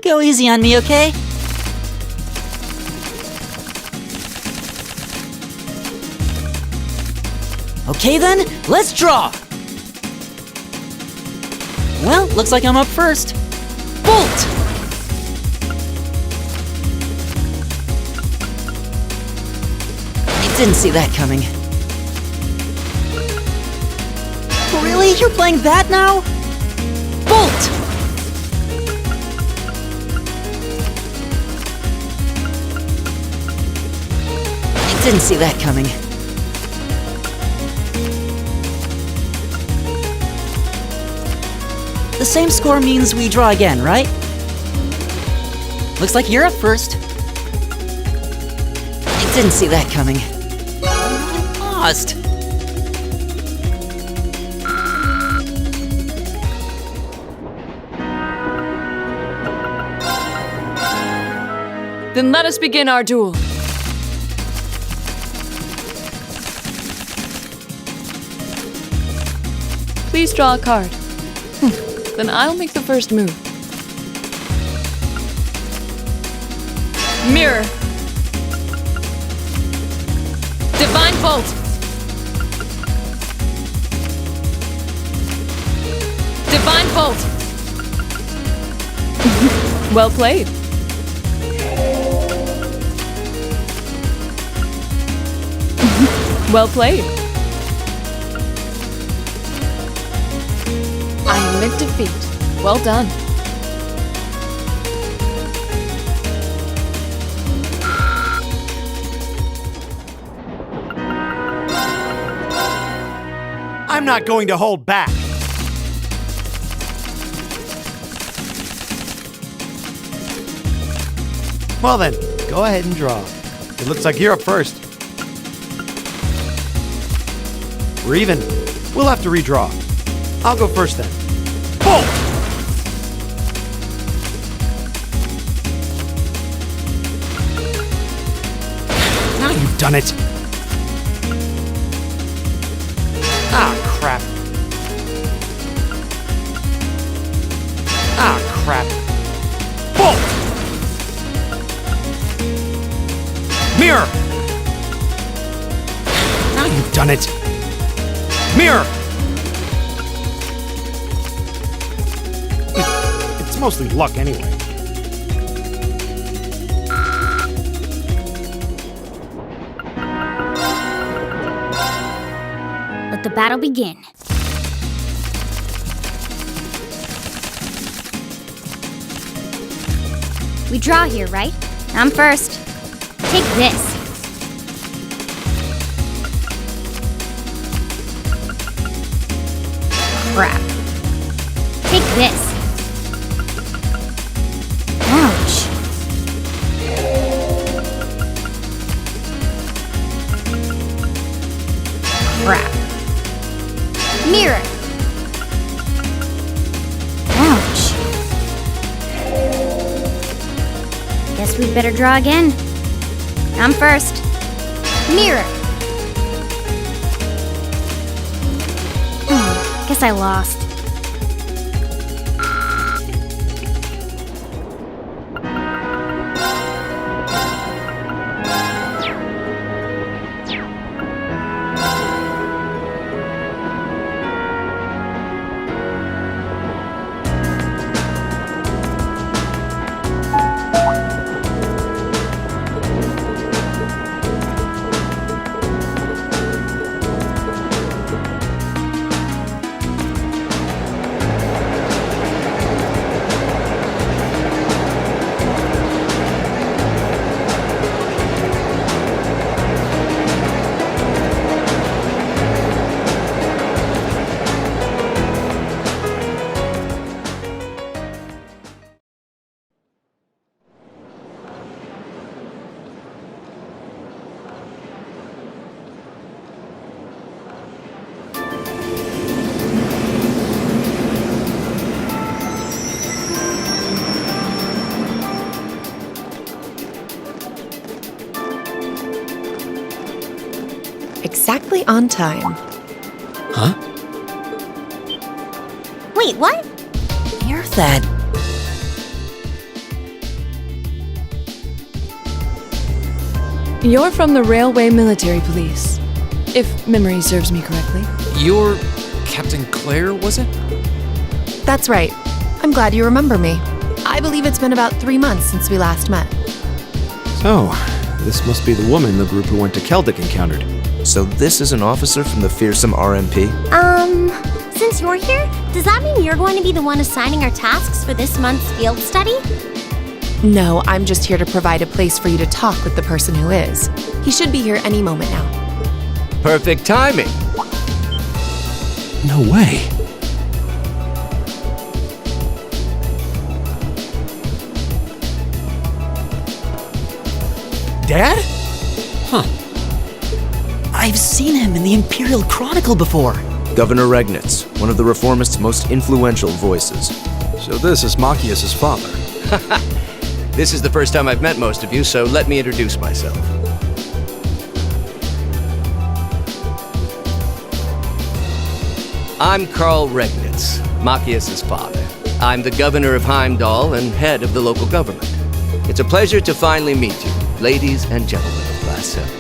Go easy on me, okay? Okay then, let's draw! Well, looks like I'm up first. Bolt! I didn't see that coming. Really? You're playing that now? Bolt! I didn't see that coming. The same score means we draw again, right? Looks like you're up first. I didn't see that coming. I lost. Then let us begin our duel. Please draw a card. Then I'll make the first move. Mirror. Divine Bolt. Divine Bolt. Well played. Well played. I admit defeat. Well done. I'm not going to hold back. Well then, go ahead and draw. It looks like you're up first. We're even. We'll have to redraw. I'll go first then. Bolt! Now you've done it. Ah, crap. Ah, crap. Bolt! Mirror! Now you've done it. Mirror! It's mostly luck anyway. Let the battle begin. We draw here, right? I'm first. Take this. Crap. Take this. Ouch. Crap. Mirror. Ouch. Guess we'd better draw again. I'm first. Mirror. Guess I lost. Exactly on time. Huh? Wait, what? You're that You're from the Railway Military Police, if memory serves me correctly. You're Captain Claire, was it? That's right. I'm glad you remember me. I believe it's been about 3 months since we last met. So, this must be the woman the group who went to Celtic encountered. So this is an officer from the fearsome RMP? Since you're here, does that mean you're going to be the one assigning our tasks for this month's field study? No, I'm just here to provide a place for you to talk with the person who is. He should be here any moment now. Perfect timing. No way. Dad? I've seen him in the Imperial Chronicle before. Governor Regnitz, one of the Reformists' most influential voices. So this is Machias's father. This is the first time I've met most of you, so let me introduce myself. I'm Karl Regnitz, Machias's father. I'm the governor of Heimdallr and head of the local government. It's a pleasure to finally meet you, ladies and gentlemen of Class 7.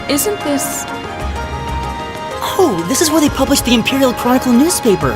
Isn't this... Oh, this is where they published the Imperial Chronicle newspaper.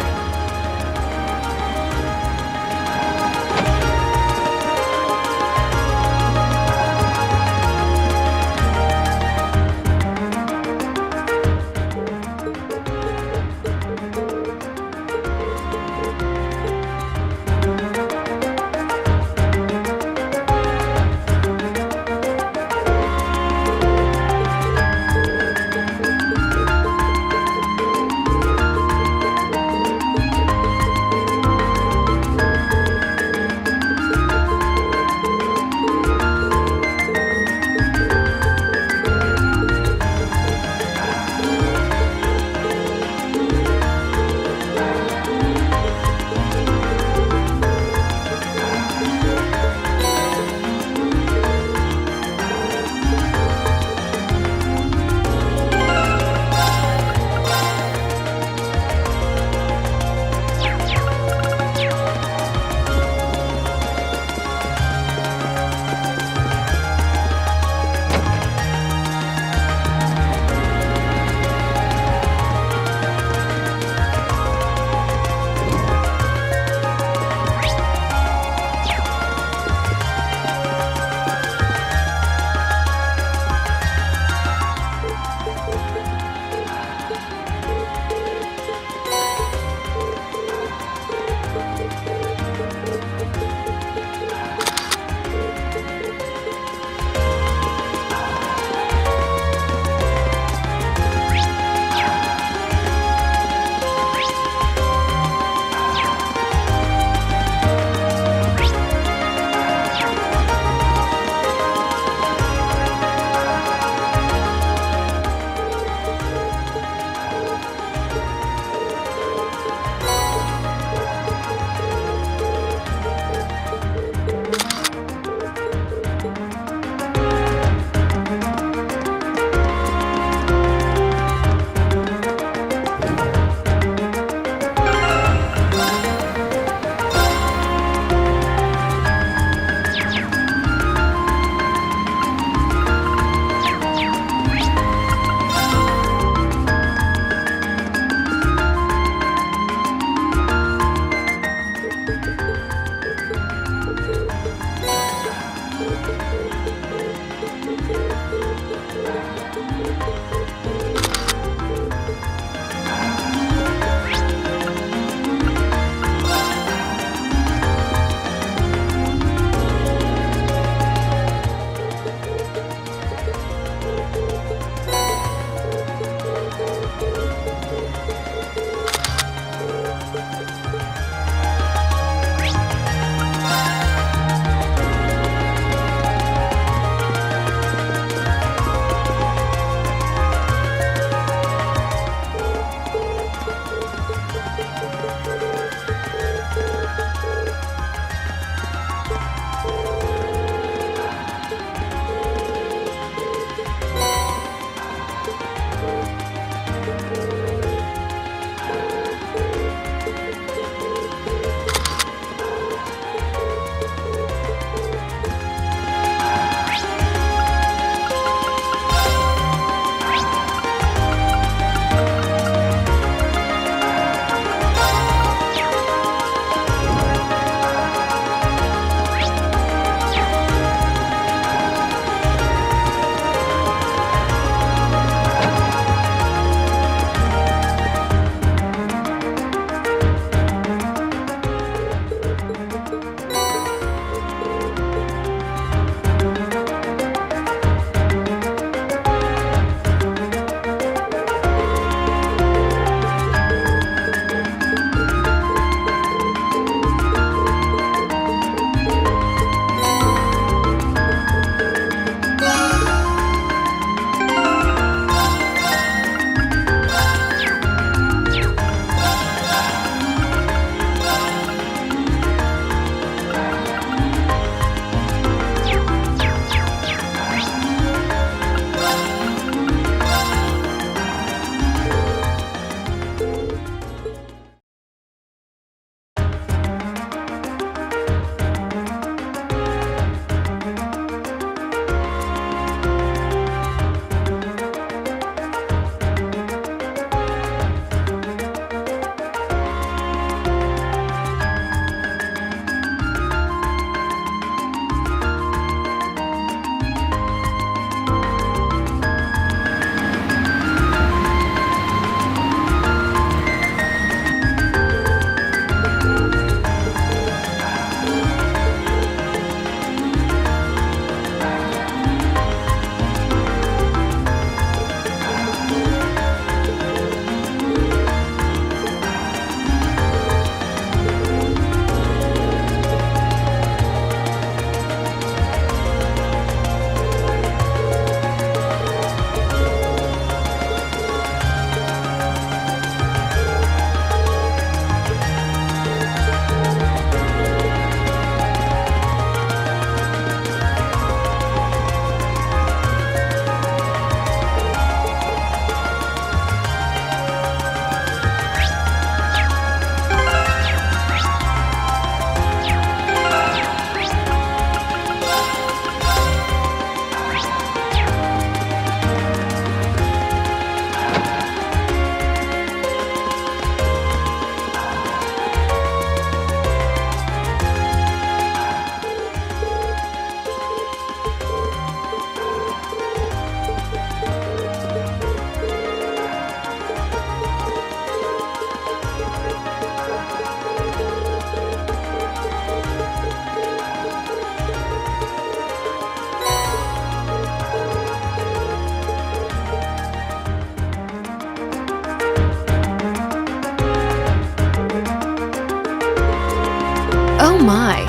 my.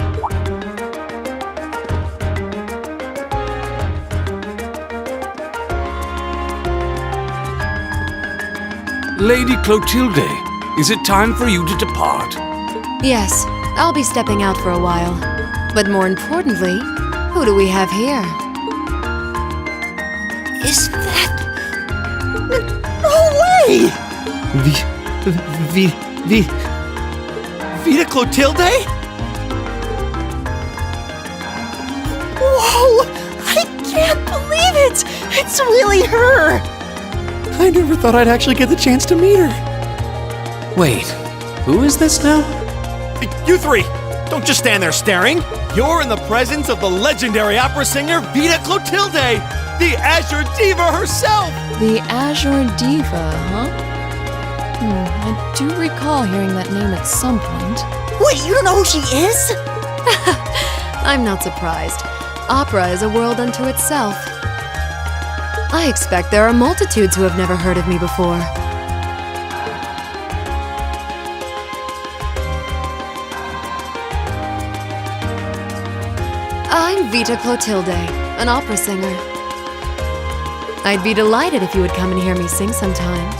Lady Clotilde, is it time for you to depart? Yes, I'll be stepping out for a while. But more importantly, who do we have here? Is that... No way! Vita Clotilde? Whoa! I can't believe it! It's really her! I never thought I'd actually get the chance to meet her. Wait, who is this now? You three! Don't just stand there staring! You're in the presence of the legendary opera singer Vita Clotilde! The Azure Diva herself! The Azure Diva, huh? I do recall hearing that name at some point. Wait, you don't know who she is? I'm not surprised. Opera is a world unto itself. I expect there are multitudes who have never heard of me before. I'm Vita Clotilde, an opera singer. I'd be delighted if you would come and hear me sing sometime.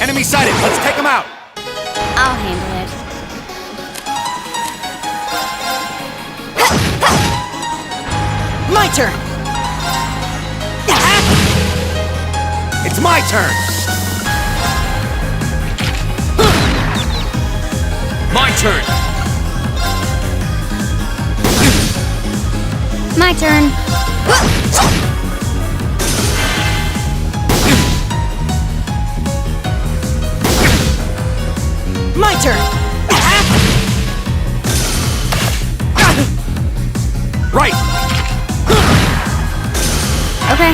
Enemy sighted! Let's take them out! I'll handle it. My turn! It's my turn! My turn! My turn. My turn! Right! Okay.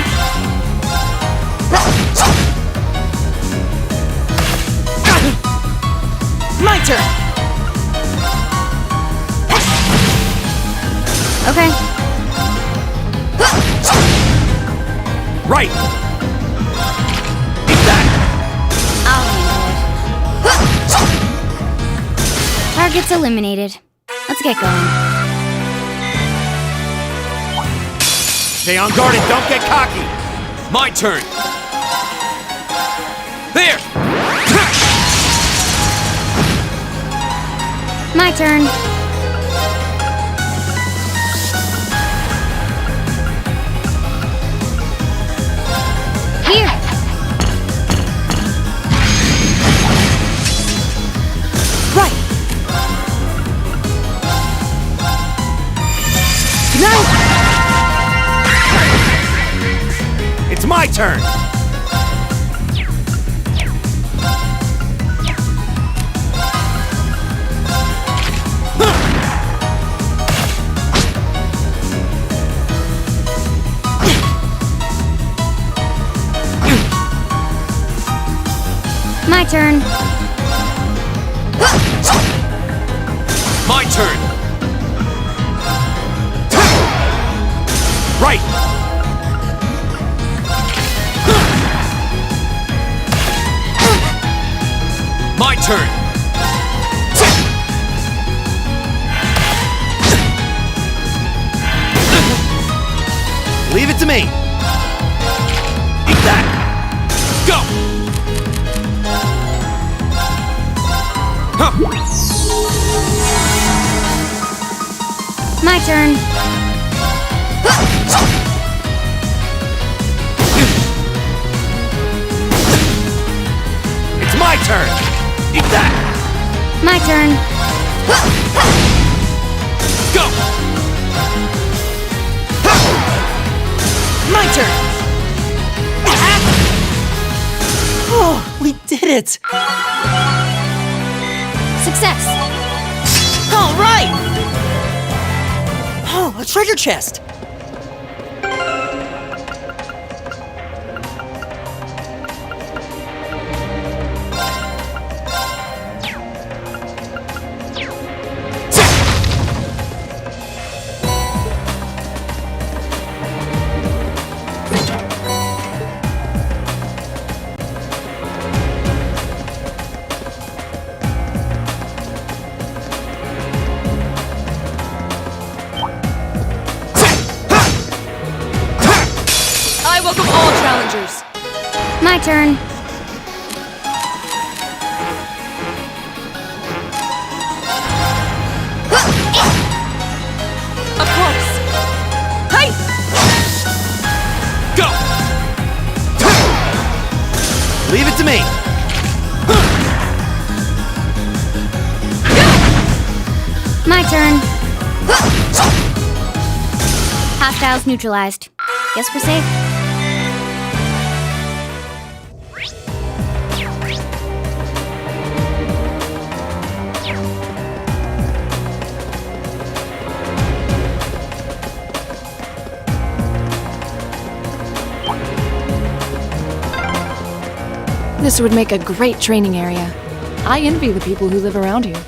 My turn! Okay. Right! Eat that! I'll handle it. Targets eliminated. Let's get going. Stay on guard and don't get cocky! My turn! There! My turn. Here. Right! Good night! It's my turn! My turn. My turn! Right! My turn! Leave it to me! Eat that! Go! Huh. My turn. It's my turn! Eat that! My turn. Go! My turn! Oh, we did it! Success. All right! Oh, a treasure chest! I welcome all challengers. My turn. Of course. Hey! Go! Leave it to me! My turn. Hostiles neutralized. Guess we're safe. This would make a great training area. I envy the people who live around here.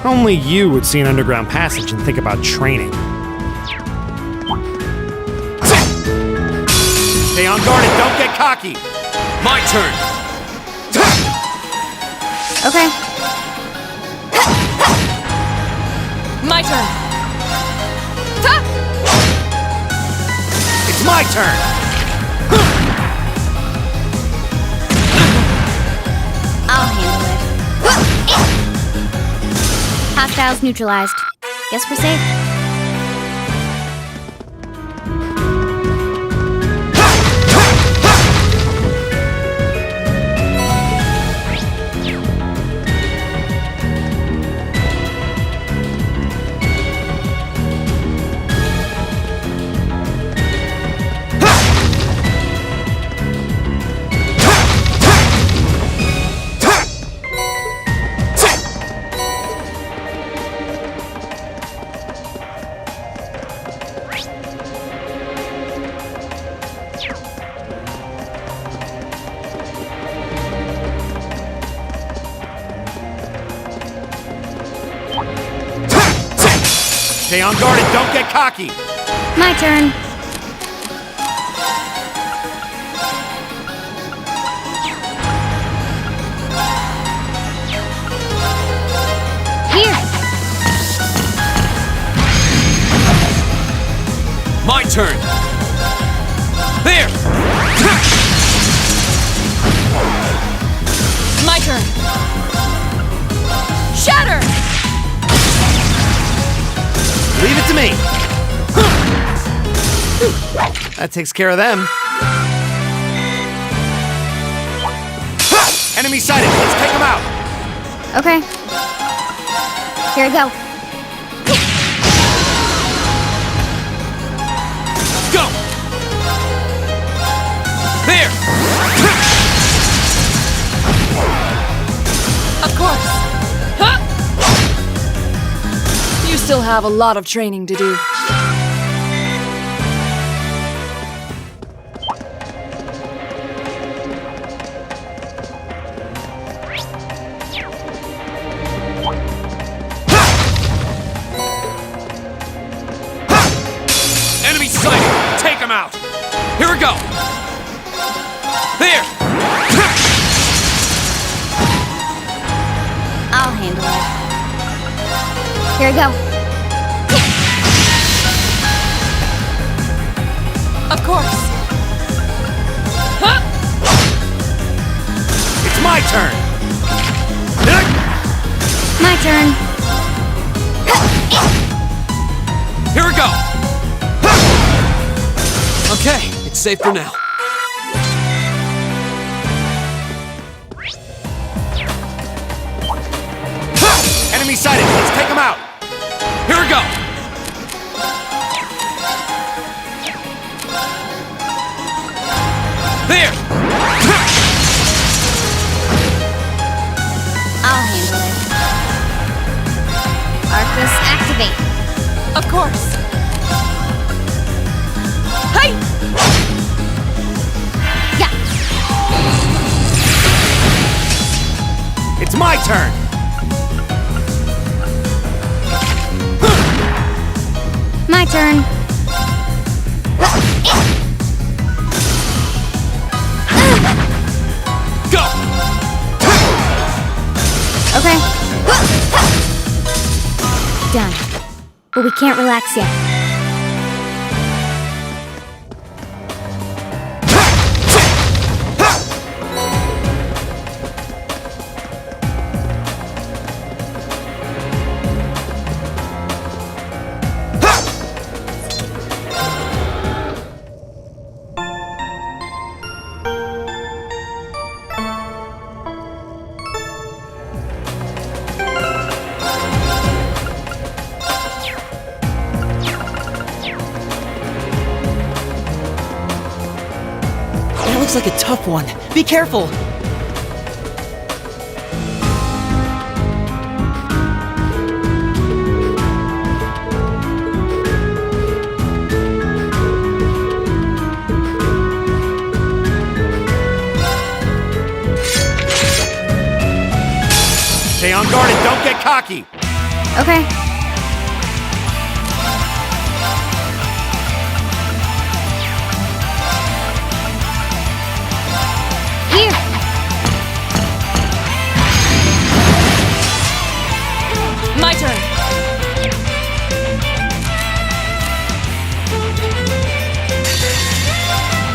Only you would see an underground passage and think about training. Stay on guard and don't get cocky! My turn! Okay. My turn. It's my turn! I'll handle it. Hostiles neutralized. Guess we're safe. Stay on guard and don't get cocky! My turn. Here. My turn! turn. There! My turn. Shatter! Leave it to me. That takes care of them. Enemy sighted. Let's take them out. Okay. Here we go. Go! There! Of course. Huh? You still have a lot of training to do. Enemy sighted! Take him out! Here we go! There! I'll handle it. Here we go. Of course. Huh? It's my turn. My turn. Here we go! Okay, it's safe for now. Enemy sighted. Let's take them out. Here we go! There! I'll handle it. Arcus, activate. Of course. Hey! Yeah. It's my turn. My turn. Go! Okay. Done. But we can't relax yet. That looks like a tough one. Be careful! Stay on guard and don't get cocky. Okay. Here. My turn.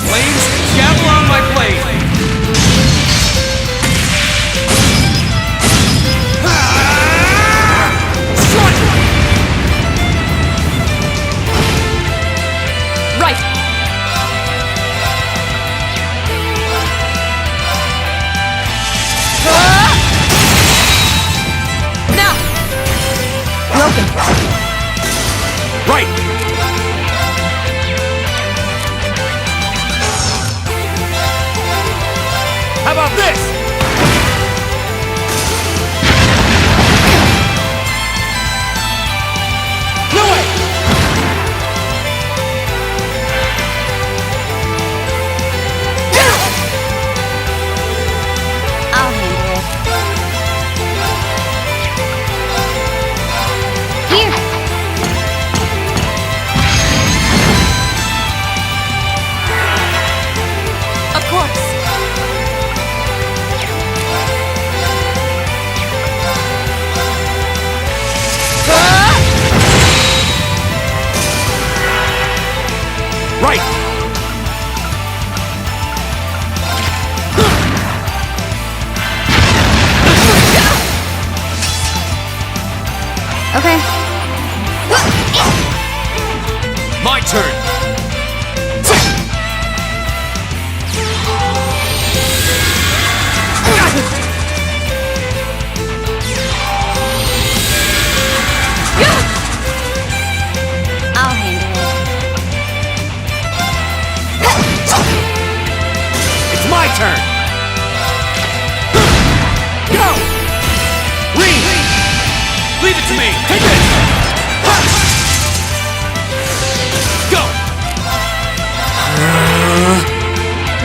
Flames, gavel on my blade! Right. Now. Broken! Right. How about this? No way! I'll handle it. Here. Right! Okay. My turn! I'll handle it. It's my turn! Go! Leave it to me! Take this! Go!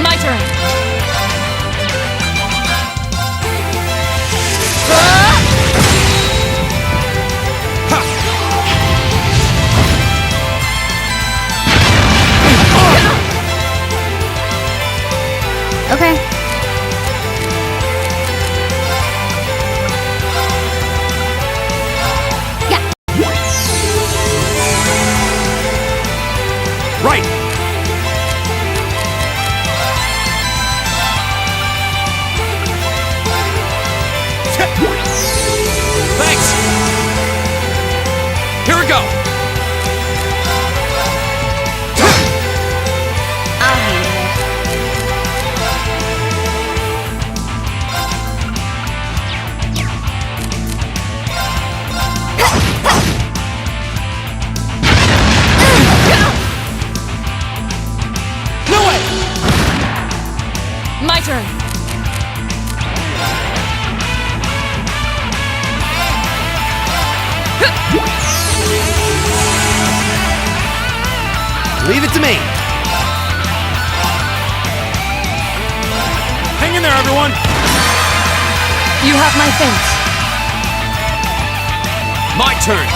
My turn. Okay. Yeah. Right! Thanks! Here we go! I'll handle it. No way! My turn. Leave it to me! Hang in there, everyone! You have my thanks. My turn!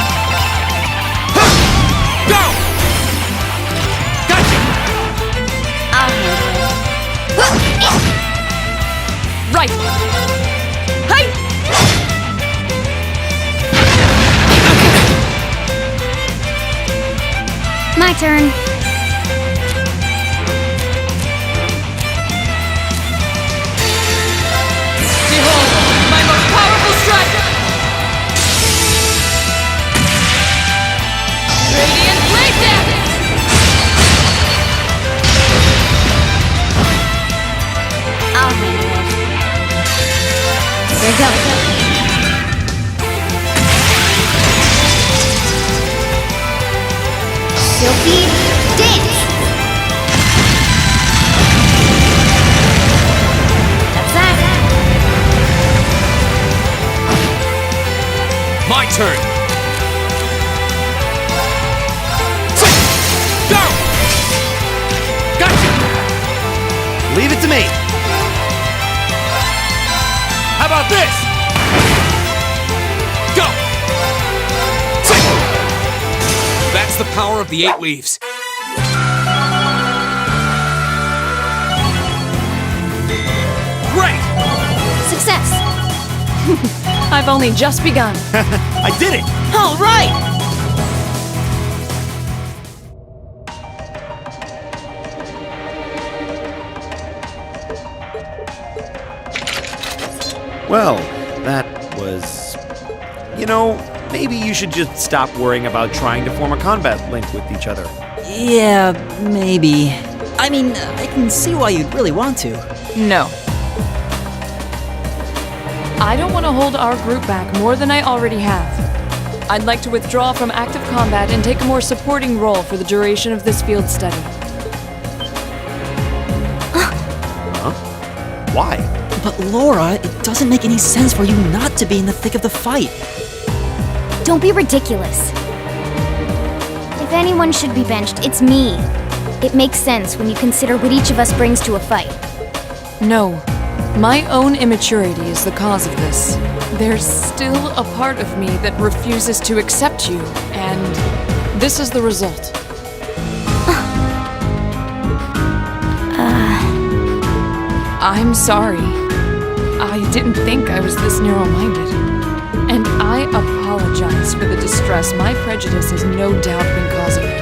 Go! Gotcha! I'll handle it. Right. Hi. My turn. Behold, my most powerful strike! Radiant Blade Dance! I'll handle it. Here goes. Silky dance. That's that. My turn! Go! Gotcha! Leave it to me! How about this? Go! That's the power of the 8 leaves. Great! Success. I've only just begun. I did it! All right! Well, that was... You know, maybe you should just stop worrying about trying to form a combat link with each other. Yeah, maybe. I mean, I can see why you'd really want to. No. I don't want to hold our group back more than I already have. I'd like to withdraw from active combat and take a more supporting role for the duration of this field study. Why? But Laura, it doesn't make any sense for you not to be in the thick of the fight. Don't be ridiculous. If anyone should be benched, it's me. It makes sense when you consider what each of us brings to a fight. No. My own immaturity is the cause of this. There's still a part of me that refuses to accept you, and this is the result. I'm sorry. I didn't think I was this narrow-minded. And I apologize for the distress my prejudice has no doubt been causing you.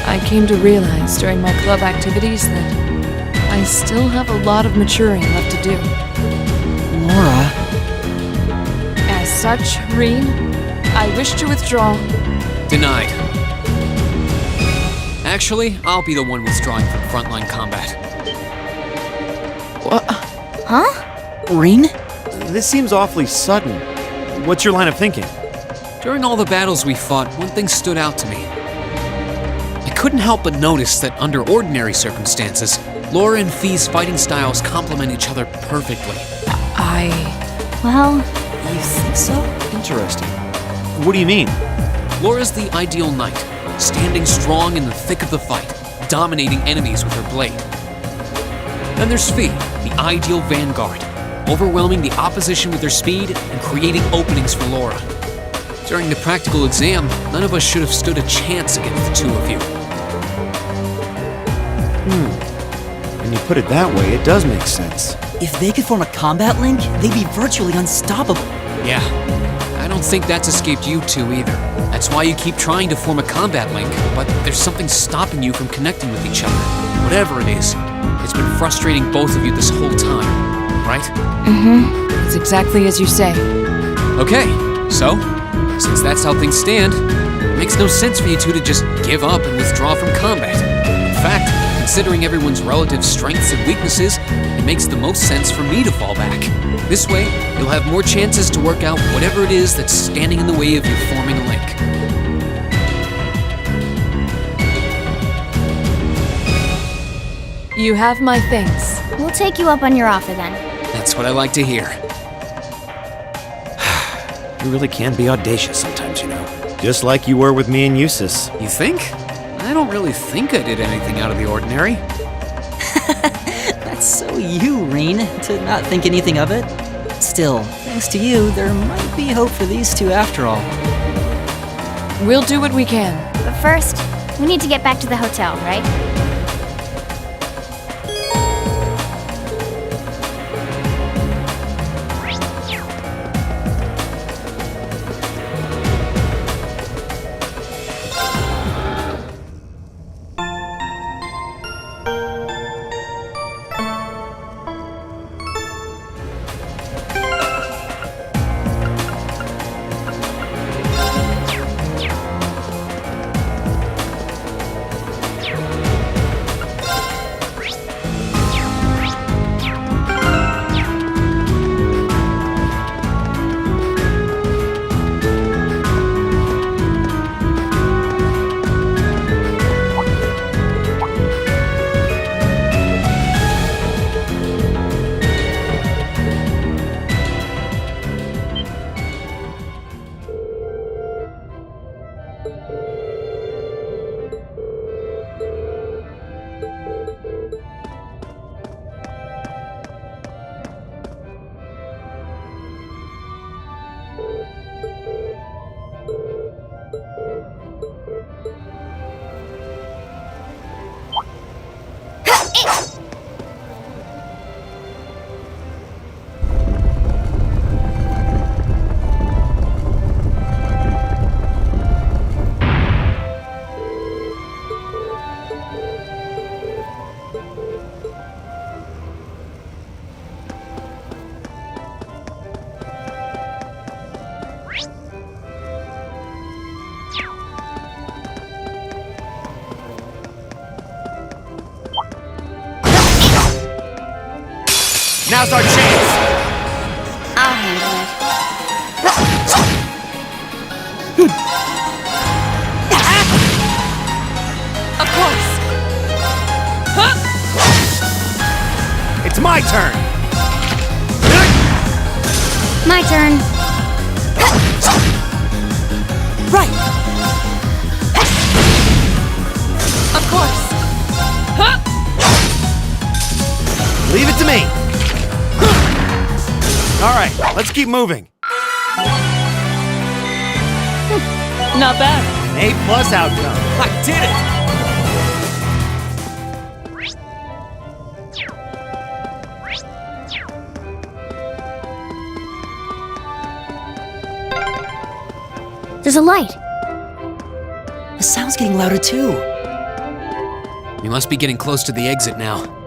I came to realize during my club activities that I still have a lot of maturing left to do. Laura, As such, Reen, I wish to withdraw. Denied. Actually, I'll be the one withdrawing from frontline combat. what? Huh? Reen? This seems awfully sudden. What's your line of thinking? During all the battles we fought, one thing stood out to me. I couldn't help but notice that under ordinary circumstances, Laura and Fee's fighting styles complement each other perfectly. Well, You think so? Interesting. What do you mean? Laura's the ideal knight, standing strong in the thick of the fight, dominating enemies with her blade. Then there's Fee, the ideal vanguard, overwhelming the opposition with her speed and creating openings for Laura. During the practical exam, none of us should have stood a chance against the two of you. When you put it that way, it does make sense. If they could form a combat link, they'd be virtually unstoppable. Yeah, I don't think that's escaped you two either. That's why you keep trying to form a combat link, but there's something stopping you from connecting with each other. Whatever it is, it's been frustrating both of you this whole time, right? It's exactly as you say. Okay, so, since that's how things stand, it makes no sense for you two to just give up and withdraw from combat. In fact, considering everyone's relative strengths and weaknesses, it makes the most sense for me to fall back. This way, you'll have more chances to work out whatever it is that's standing in the way of you forming a link. You have my thanks. we'll take you up on your offer then. That's what I like to hear. You really can be audacious sometimes, you know. Just like you were with me and Eustace. You think? I don't really think I did anything out of the ordinary. That's so you, Reen, to not think anything of it. Still, thanks to you, there might be hope for these two after all. We'll do what we can. But first, we need to get back to the hotel, right? Now's our chance! I'll handle it. Of course. It's my turn! My turn. Right! Of course. Leave it to me! Alright, let's keep moving. Not bad. An A+ outcome. I did it! There's a light. The sound's getting louder too. We must be getting close to the exit now.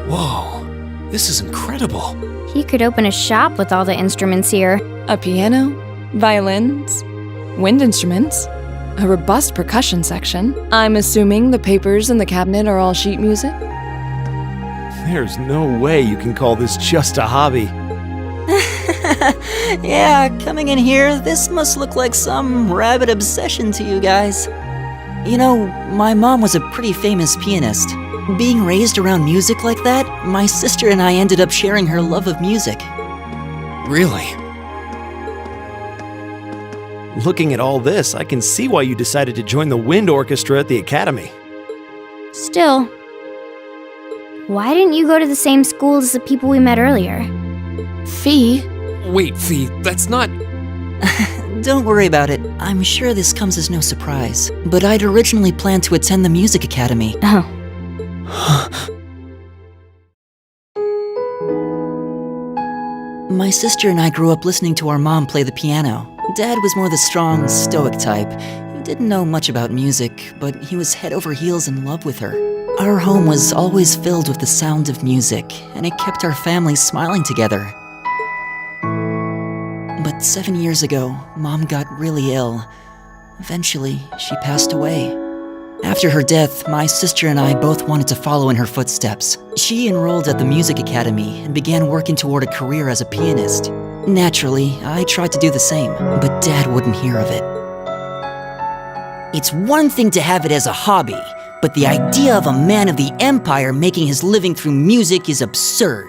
Whoa, this is incredible. He could open a shop with all the instruments here. A piano, violins, wind instruments, a robust percussion section. I'm assuming the papers in the cabinet are all sheet music? There's no way you can call this just a hobby. Yeah, coming in here, this must look like some rabid obsession to you guys. You know, my mom was a pretty famous pianist. Being raised around music like that, my sister and I ended up sharing her love of music. Really? Looking at all this, I can see why you decided to join the wind orchestra at the academy. Still, why didn't you go to the same school as the people we met earlier? Fee? Wait, Fee, that's not. Don't worry about it. I'm sure this comes as no surprise. But I'd originally planned to attend the music academy. Oh. My sister and I grew up listening to our mom play the piano. Dad was more the strong, stoic type. He didn't know much about music, but he was head over heels in love with her. Our home was always filled with the sound of music, and it kept our family smiling together. But 7 years ago, Mom got really ill. Eventually, she passed away. After her death, my sister and I both wanted to follow in her footsteps. She enrolled at the music academy and began working toward a career as a pianist. Naturally, I tried to do the same, but Dad wouldn't hear of it. It's one thing to have it as a hobby, but the idea of a man of the Empire making his living through music is absurd.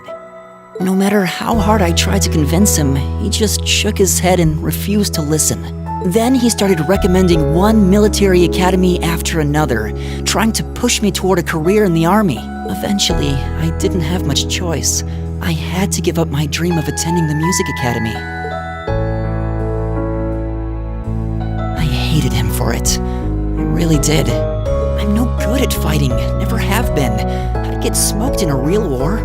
No matter how hard I tried to convince him, he just shook his head and refused to listen. Then he started recommending one military academy after another, trying to push me toward a career in the army. Eventually, I didn't have much choice. I had to give up my dream of attending the music academy. I hated him for it. I really did. I'm no good at fighting, never have been. I'd get smoked in a real war.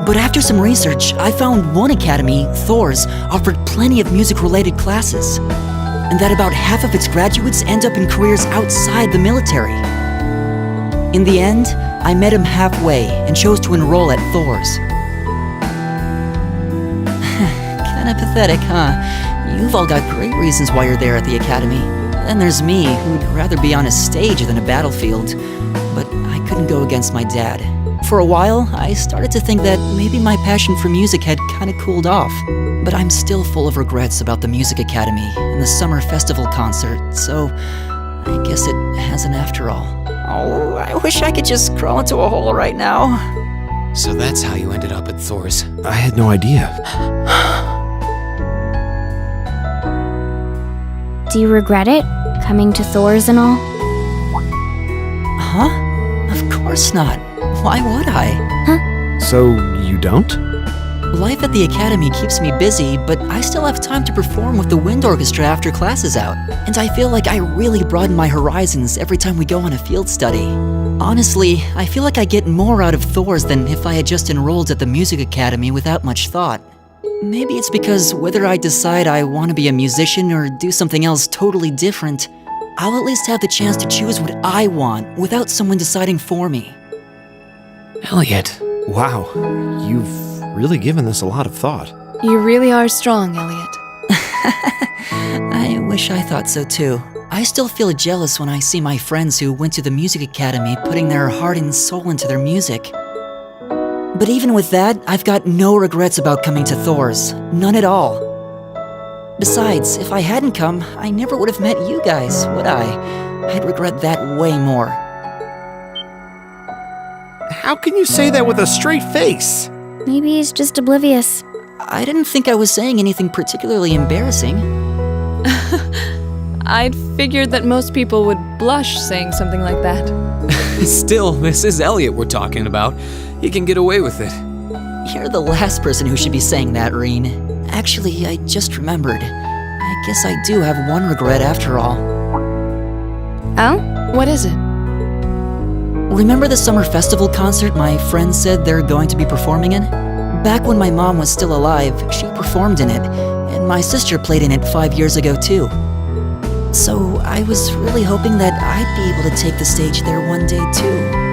But after some research, I found one academy, Thor's, offered plenty of music-related classes, and that about half of its graduates end up in careers outside the military. In the end, I met him halfway and chose to enroll at Thor's. Kinda pathetic, huh? You've all got great reasons why you're there at the academy. Then there's me, who'd rather be on a stage than a battlefield. But I couldn't go against my dad. For a while, I started to think that maybe my passion for music had kinda cooled off. But I'm still full of regrets about the music academy and the summer festival concert, so I guess it hasn't after all. Oh, I wish I could just crawl into a hole right now. So that's how you ended up at Thor's. I had no idea. Do you regret it? Coming to Thor's and all? Huh? Of course not. Why would I? So, you don't? Life at the academy keeps me busy, but I still have time to perform with the wind orchestra after class is out. And I feel like I really broaden my horizons every time we go on a field study. Honestly, I feel like I get more out of Thor's than if I had just enrolled at the music academy without much thought. Maybe it's because whether I decide I want to be a musician or do something else totally different, I'll at least have the chance to choose what I want without someone deciding for me. Elliot. Wow, you've really given this a lot of thought. You really are strong, Elliot. I wish I thought so too. I still feel jealous when I see my friends who went to the music academy putting their heart and soul into their music. But even with that, I've got no regrets about coming to Thor's. None at all. Besides, if I hadn't come, I never would have met you guys, would I? I'd regret that way more. How can you say that with a straight face? Maybe he's just oblivious. I didn't think I was saying anything particularly embarrassing. I'd figured that most people would blush saying something like that. Still, this is Elliot we're talking about. He can get away with it. You're the last person who should be saying that, Reen. Actually, I just remembered. I guess I do have one regret after all. Oh? What is it? Remember the summer festival concert my friends said they're going to be performing in? Back when my mom was still alive, she performed in it, and my sister played in it 5 years ago too. So I was really hoping that I'd be able to take the stage there one day too.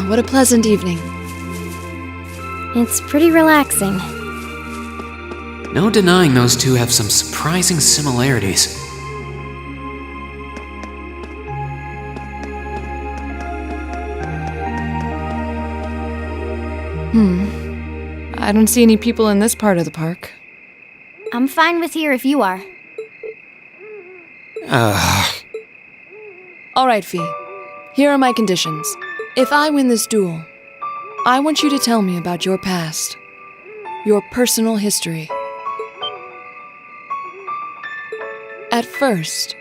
what a pleasant evening. It's pretty relaxing. No denying those two have some surprising similarities. I don't see any people in this part of the park. I'm fine with here if you are. All right, Fee. Here are my conditions. If I win this duel, I want you to tell me about your past, your personal history. At first,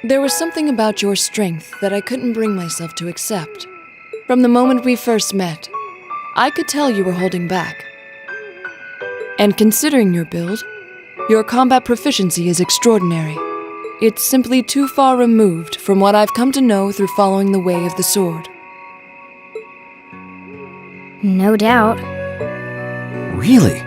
there was something about your strength that I couldn't bring myself to accept. From the moment we first met, I could tell you were holding back. And considering your build, your combat proficiency is extraordinary. It's simply too far removed from what I've come to know through following the way of the sword. No doubt. Really?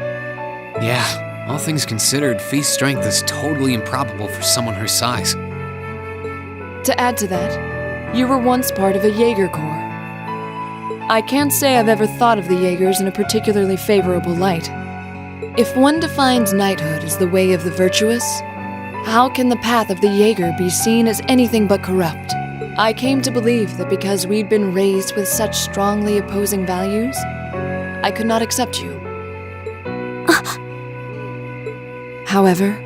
Yeah, all things considered, Fee's strength is totally improbable for someone her size. To add to that, you were once part of a Jaeger corps. I can't say I've ever thought of the Jaegers in a particularly favorable light. If one defines knighthood as the way of the virtuous, how can the path of the Jaeger be seen as anything but corrupt? I came to believe that because we'd been raised with such strongly opposing values, I could not accept you. However,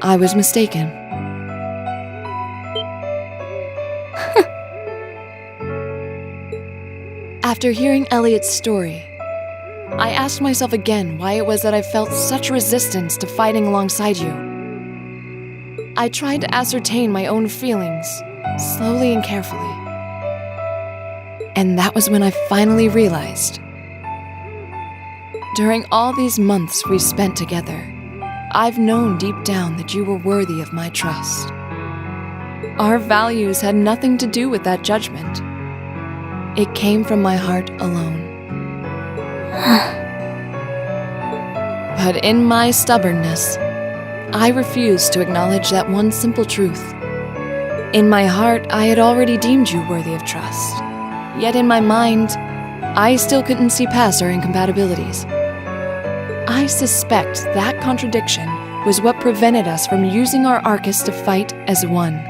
I was mistaken. After hearing Elliot's story, I asked myself again why it was that I felt such resistance to fighting alongside you. I tried to ascertain my own feelings, slowly and carefully. And that was when I finally realized. During all these months we spent together, I've known deep down that you were worthy of my trust. Our values had nothing to do with that judgment. It came from my heart alone. But in my stubbornness, I refused to acknowledge that one simple truth. In my heart, I had already deemed you worthy of trust. Yet in my mind, I still couldn't see past our incompatibilities. I suspect that contradiction was what prevented us from using our Arcus to fight as one.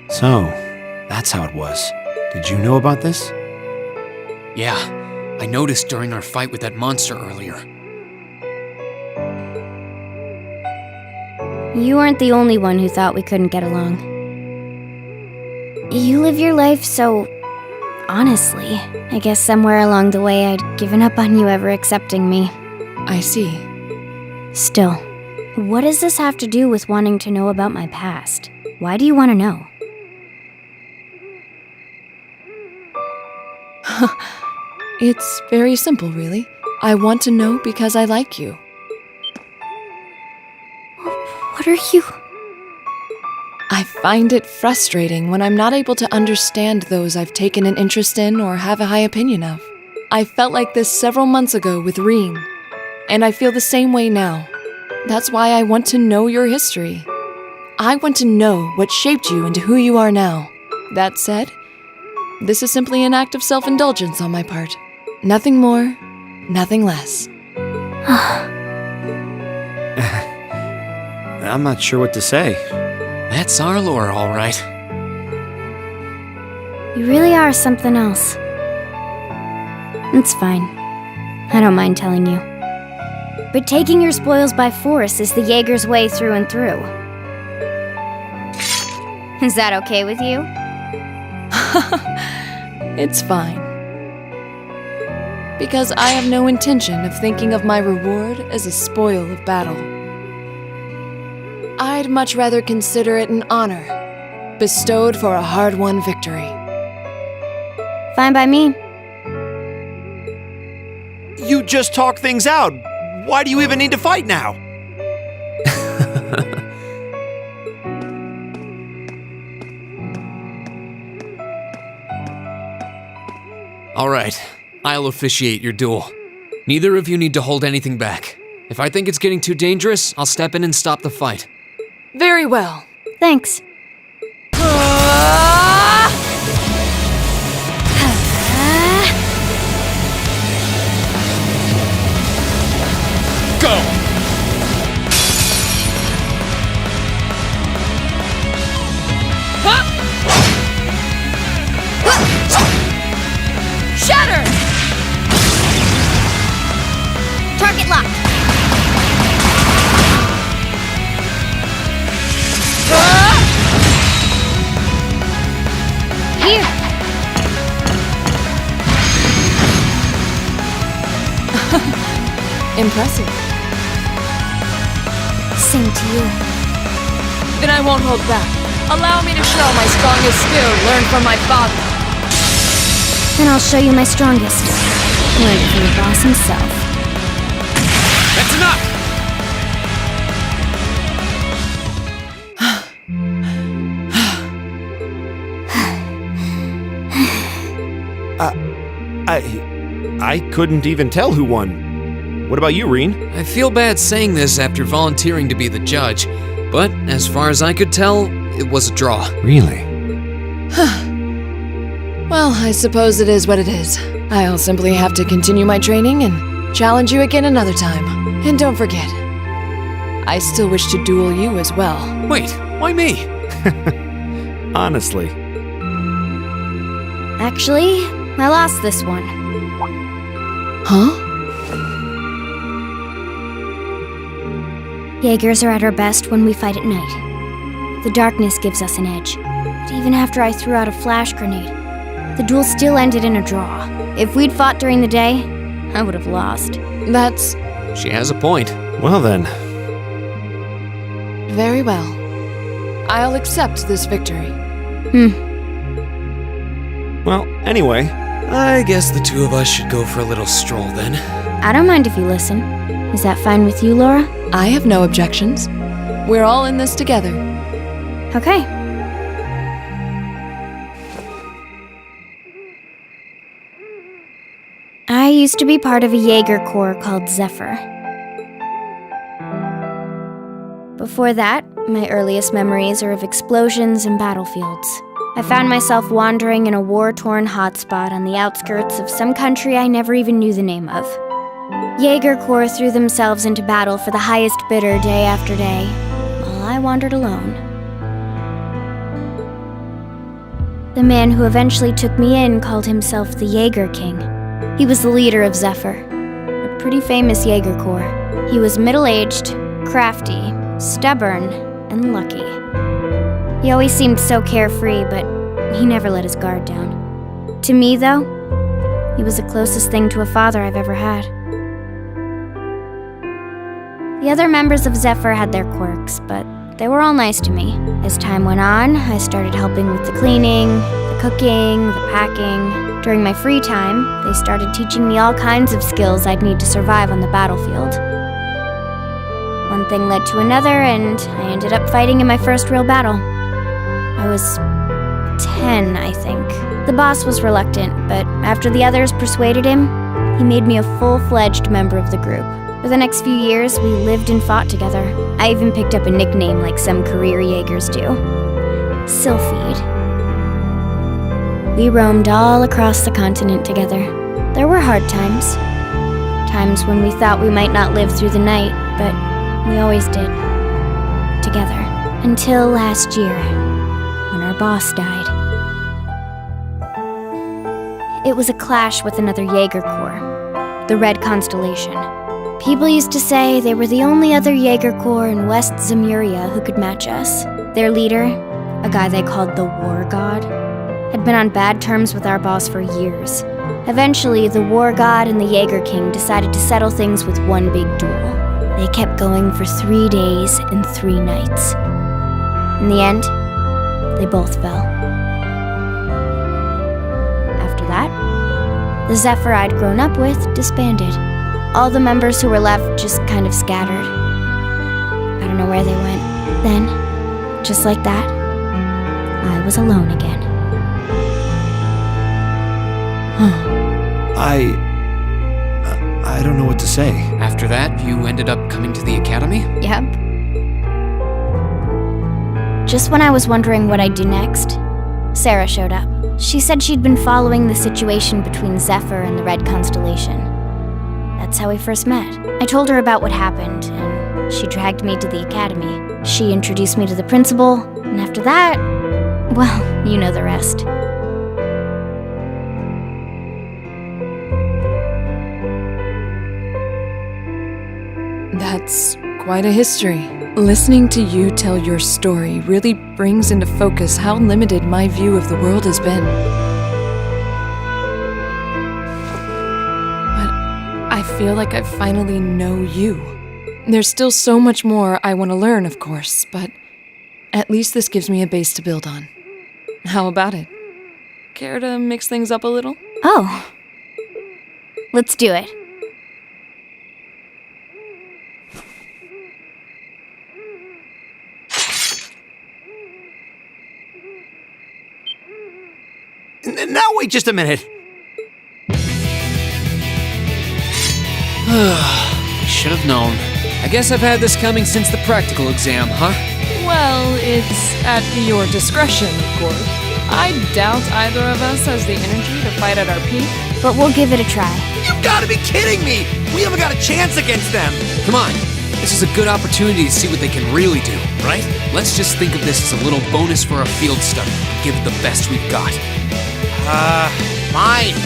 So, that's how it was. Did you know about this? Yeah, I noticed during our fight with that monster earlier. You weren't the only one who thought we couldn't get along. You live your life so honestly. I guess somewhere along the way I'd given up on you ever accepting me. I see. Still, what does this have to do with wanting to know about my past? Why do you want to know? It's very simple, really. I want to know because I like you. What are you? I find it frustrating when I'm not able to understand those I've taken an interest in or have a high opinion of. I felt like this several months ago with Reen, and I feel the same way now. That's why I want to know your history. I want to know what shaped you into who you are now. That said, this is simply an act of self-indulgence on my part. Nothing more, nothing less. I'm not sure what to say. That's our lore, all right. You really are something else. It's fine. I don't mind telling you. But taking your spoils by force is the Jaeger's way through and through. Is that okay with you? It's fine. Because I have no intention of thinking of my reward as a spoil of battle. I'd much rather consider it an honor, bestowed for a hard-won victory. Fine by me. You just talk things out. Why do you even need to fight now? All right, I'll officiate your duel. Neither of you need to hold anything back. If I think it's getting too dangerous, I'll step in and stop the fight. Very well. Thanks. Ah! impressive. Same to you. Then I won't hold back. Allow me to show my strongest skill learned from my father. Then I'll show you my strongest. Learned from the boss himself. That's enough! I couldn't even tell who won. What about you, Reen? I feel bad saying this after volunteering to be the judge, but as far as I could tell, it was a draw. Really? Well, I suppose it is what it is. I'll simply have to continue my training and challenge you again another time. And don't forget, I still wish to duel you as well. Wait, why me? Honestly. Actually, I lost this one. Huh? Jaegers are at our best when we fight at night. The darkness gives us an edge. But even after I threw out a flash grenade, the duel still ended in a draw. If we'd fought during the day, I would have lost. That's She has a point. Well then. very well. I'll accept this victory. Well, anyway. I guess the two of us should go for a little stroll then. I don't mind if you listen. Is that fine with you, Laura? I have no objections. We're all in this together. Okay. I used to be part of a Jaeger Corps called Zephyr. Before that, my earliest memories are of explosions and battlefields. I found myself wandering in a war-torn hotspot on the outskirts of some country I never even knew the name of. Jaeger Corps threw themselves into battle for the highest bidder day after day, while I wandered alone. The man who eventually took me in called himself the Jaeger King. He was the leader of Zephyr, a pretty famous Jaeger Corps. He was middle-aged, crafty, stubborn, and lucky. He always seemed so carefree, but he never let his guard down. To me, though, he was the closest thing to a father I've ever had. The other members of Zephyr had their quirks, but they were all nice to me. As time went on, I started helping with the cleaning, the cooking, the packing. During my free time, they started teaching me all kinds of skills I'd need to survive on the battlefield. One thing led to another, and I ended up fighting in my first real battle. I was 10, I think. The boss was reluctant, but after the others persuaded him, he made me a full-fledged member of the group. For the next few years, we lived and fought together. I even picked up a nickname like some career Jaegers do. Sylphide. We roamed all across the continent together. There were hard times. Times when we thought we might not live through the night, but we always did. Together. Until last year, when our boss died. It was a clash with another Jaeger Corps, the Red Constellation. People used to say they were the only other Jaeger Corps in West Zemuria who could match us. Their leader, a guy they called the War God, had been on bad terms with our boss for years. Eventually, the War God and the Jaeger King decided to settle things with one big duel. They kept going for 3 days and 3 nights. In the end, they both fell. After that, the Zephyr I'd grown up with disbanded. All the members who were left just kind of scattered. I don't know where they went. Then, just like that, I was alone again. I don't know what to say. After that, you ended up coming to the academy? Yep. Just when I was wondering what I'd do next, Sarah showed up. She said she'd been following the situation between Zephyr and the Red Constellation. That's how we first met. I told her about what happened, and she dragged me to the academy. She introduced me to the principal, and after that, well, you know the rest. That's quite a history. Listening to you tell your story really brings into focus how limited my view of the world has been. But I feel like I finally know you. There's still so much more I want to learn, of course, but at least this gives me a base to build on. How about it? Care to mix things up a little? Oh. Let's do it. Now wait just a minute. Should have known. I guess I've had this coming since the practical exam, huh? Well, it's at your discretion, of course. I doubt either of us has the energy to fight at our peak. But we'll give it a try. You've got to be kidding me! We haven't got a chance against them! Come on. This is a good opportunity to see what they can really do, right? Let's just think of this as a little bonus for our field study. Give it the best we've got. Fine.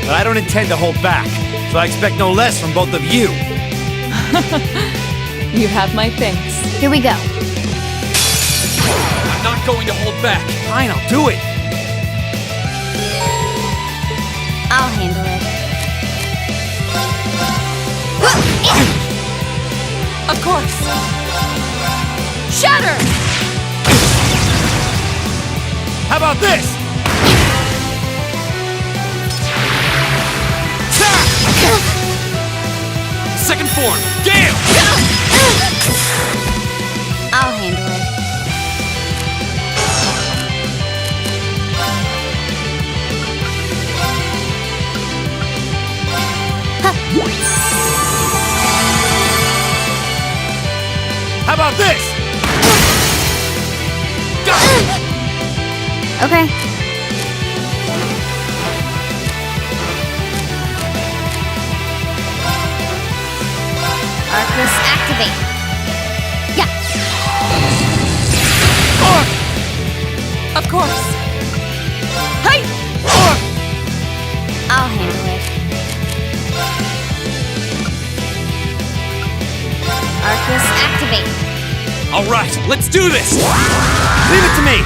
But I don't intend to hold back, so I expect no less from both of you. You have my thanks. Here we go. I'm not going to hold back. Fine, I'll do it. I'll handle it. Of course. Shatter! How about this? Second form, Gale! I'll handle it. How about this? Okay. Arcus activate. Yeah. Of course. Hey! I'll handle it. Arcus activate. All right, let's do this! Leave it to me!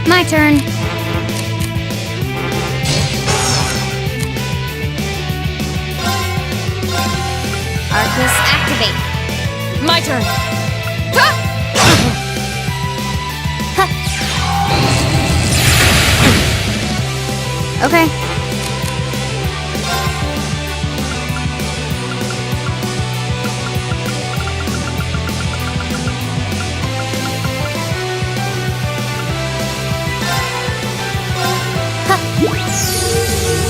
My turn. Arcus activate. My turn. Okay.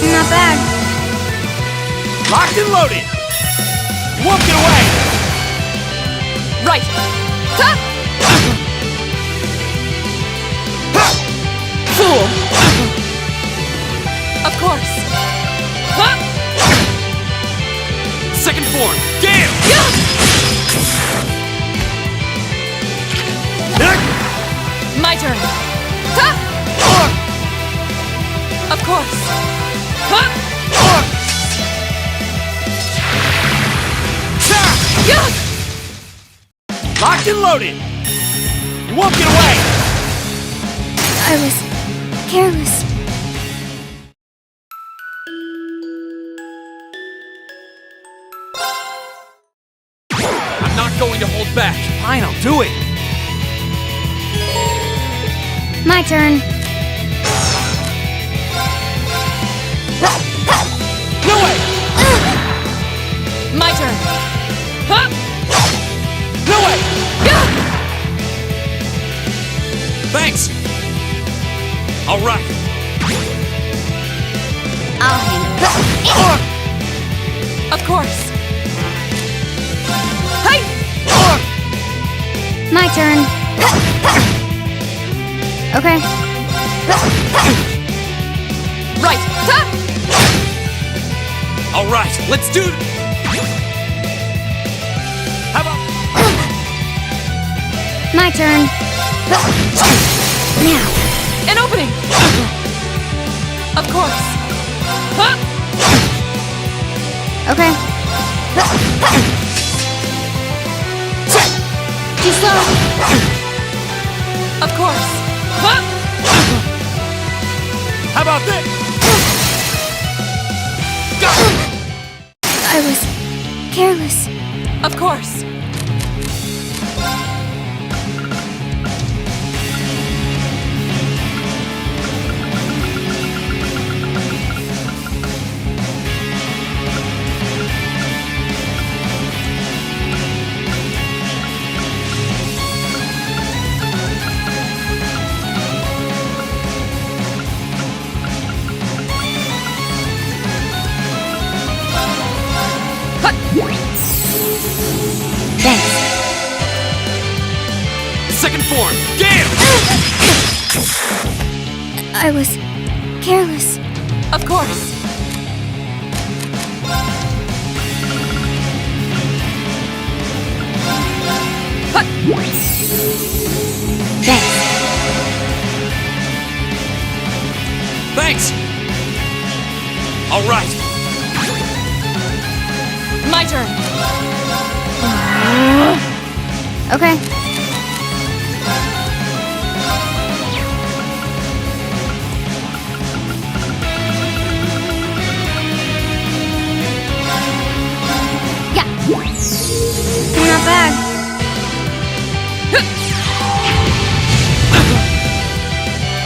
Not bad. Locked and loaded! You won't get away! Right. Fool. Of course. Second form, Gale! My turn. Of course. Locked and loaded! You won't get away! I was careless. I'm not going to hold back. Fine, I'll do it! My turn. No way! My turn. No way! Thanks! All right. I'll handle it. Of course. Hey! My turn. Okay. Right. All right, let's do... How about... My turn. Now. An opening. Of course. Okay. Too slow. Of course. I was careless. Of course. Thanks. Second form, Gale! I was careless. Of course. Thanks. Thanks! All right, My turn. Okay. Yeah. Not bad.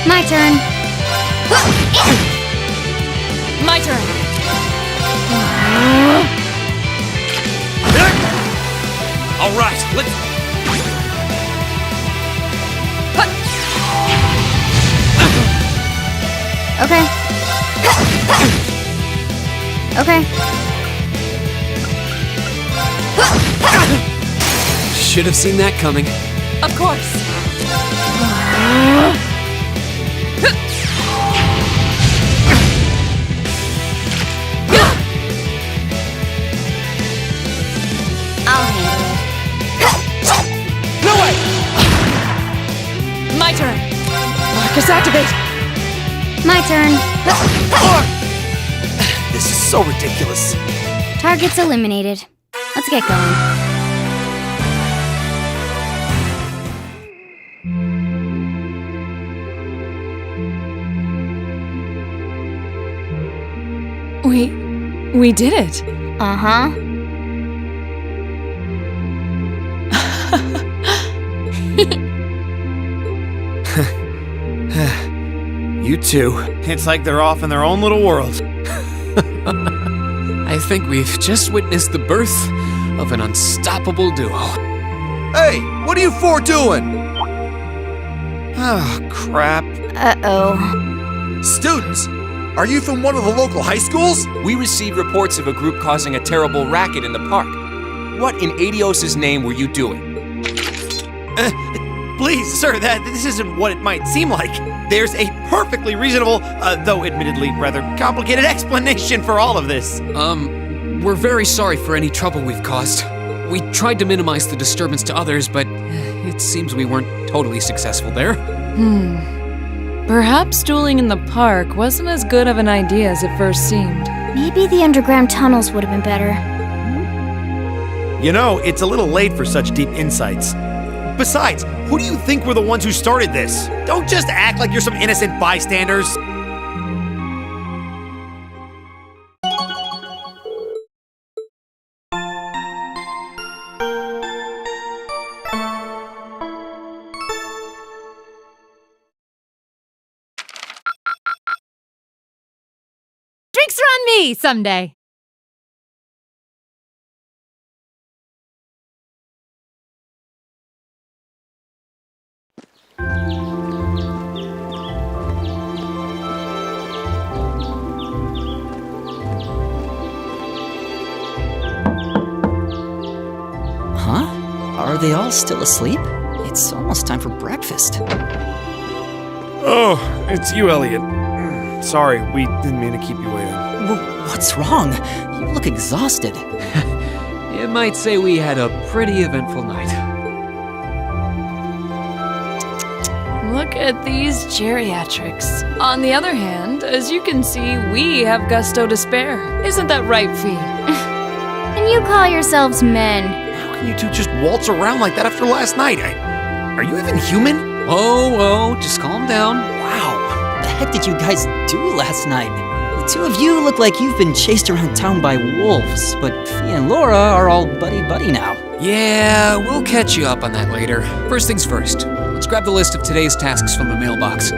My turn. My turn. all right, let's... Okay. Okay. Should have seen that coming. Of course. I'll handle it. No way! My turn. Marcus, activate. My turn. This is so ridiculous. Targets eliminated. Let's get going. We did it. Uh-huh. You two. It's like they're off in their own little world. I think we've just witnessed the birth of an unstoppable duo. Hey, what are you four doing? Oh, crap. Uh-oh. Students, are you from one of the local high schools? We received reports of a group causing a terrible racket in the park. What in Adios' name were you doing? Please, sir, this isn't what it might seem like. There's a perfectly reasonable, though admittedly rather complicated explanation for all of this. We're very sorry for any trouble we've caused. We tried to minimize the disturbance to others, but it seems we weren't totally successful there. Perhaps dueling in the park wasn't as good of an idea as it first seemed. Maybe the underground tunnels would have been better. You know, it's a little late for such deep insights. Besides, who do you think were the ones who started this? Don't just act like you're some innocent bystanders. Drinks are on me someday. Huh? Are they all still asleep? It's almost time for breakfast. Oh, it's you, Elliot. Sorry, we didn't mean to keep you waiting. What's wrong? You look exhausted. You might say we had a pretty eventful night. Look at these geriatrics. On the other hand, as you can see, we have gusto to spare. Isn't that right, Fee? And you call yourselves men. How can you two just waltz around like that after last night? Are you even human? Oh, just calm down. Wow, what the heck did you guys do last night? The two of you look like you've been chased around town by wolves, but Fia and Laura are all buddy-buddy now. Yeah, we'll catch you up on that later. First things first, let's grab the list of today's tasks from the mailbox.